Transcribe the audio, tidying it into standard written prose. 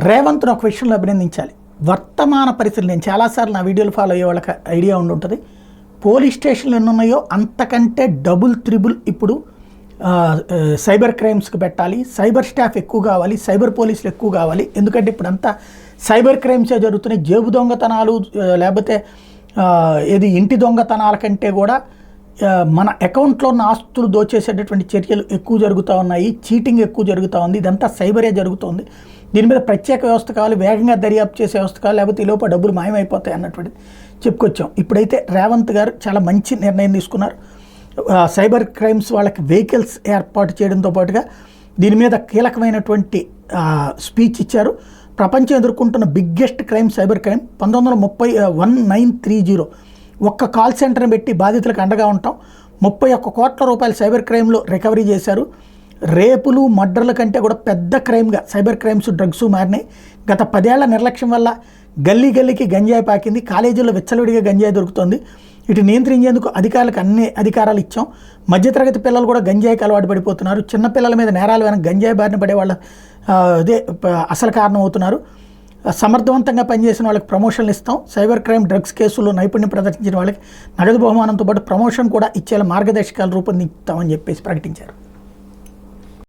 రేవంత్ను ఒక విషయంలో అభినందించాలి. వర్తమాన పరిస్థితులు నేను చాలాసార్లు నా వీడియోలు ఫాలో అయ్యే వాళ్ళకి ఐడియా ఉండి ఉంటుంది. పోలీస్ స్టేషన్లు ఎన్ని ఉన్నాయో అంతకంటే డబుల్ త్రిబుల్ ఇప్పుడు సైబర్ క్రైమ్స్కి పెట్టాలి. సైబర్ స్టాఫ్ ఎక్కువ కావాలి, సైబర్ పోలీసులు ఎక్కువ కావాలి. ఎందుకంటే ఇప్పుడు అంతా సైబర్ క్రైమ్సే జరుగుతున్నాయి. జేబు దొంగతనాలు లేకపోతే ఏది ఇంటి దొంగతనాల కంటే కూడా మన అకౌంట్లో ఉన్న ఆస్తులు దోచేసేటటువంటి చర్యలు ఎక్కువ జరుగుతూ ఉన్నాయి. చీటింగ్ ఎక్కువ జరుగుతూ ఉంది. ఇదంతా సైబరే జరుగుతుంది. దీని మీద ప్రత్యేక వ్యవస్థ కావాలి, వేగంగా దర్యాప్తు చేసే వ్యవస్థ కావాలి, లేకపోతే ఈ లోపల డబ్బులు మాయమైపోతాయి అన్నటువంటిది చెప్పుకొచ్చాం. ఇప్పుడైతే రేవంత్ గారు చాలా మంచి నిర్ణయం తీసుకున్నారు. సైబర్ క్రైమ్స్ వాళ్ళకి వెహికల్స్ ఏర్పాటు చేయడంతో పాటుగా దీని మీద కీలకమైనటువంటి స్పీచ్ ఇచ్చారు. ప్రపంచం ఎదుర్కొంటున్న బిగ్గెస్ట్ క్రైమ్ సైబర్ క్రైమ్ 1930 ఒక్క కాల్ సెంటర్ని పెట్టి బాధితులకు అండగా ఉంటాం. 31 కోట్ల రూపాయలు సైబర్ క్రైమ్లో రికవరీ చేశారు. రేపులు మర్డర్ల కంటే కూడా పెద్ద క్రైమ్గా సైబర్ క్రైమ్స్ డ్రగ్స్ మారినాయి. గత 10 ఏళ్ల నిర్లక్ష్యం వల్ల గల్లీ గల్లీకి గంజాయి పాకింది. కాలేజీల్లో విచ్చలవిడిగా గంజాయి దొరుకుతుంది. ఇటు నియంత్రించేందుకు అధికారులకు అన్ని అధికారాలు ఇచ్చాం. మధ్యతరగతి పిల్లలు కూడా గంజాయికి అలవాటు పడిపోతున్నారు. చిన్నపిల్లల మీద నేరాలు వెనక గంజాయి బారిన పడే వాళ్ళ అదే అసలు కారణం అవుతున్నారు. సమర్థవంతంగా పనిచేసిన వాళ్ళకి ప్రమోషన్లు ఇస్తాం. సైబర్ క్రైమ్ డ్రగ్స్ కేసుల్లో నైపుణ్యం ప్రదర్శించిన వాళ్ళకి నగదు బహుమానంతో పాటు ప్రమోషన్ కూడా ఇచ్చేలా మార్గదర్శకాలు రూపొందిస్తామని చెప్పేసి ప్రకటించారు.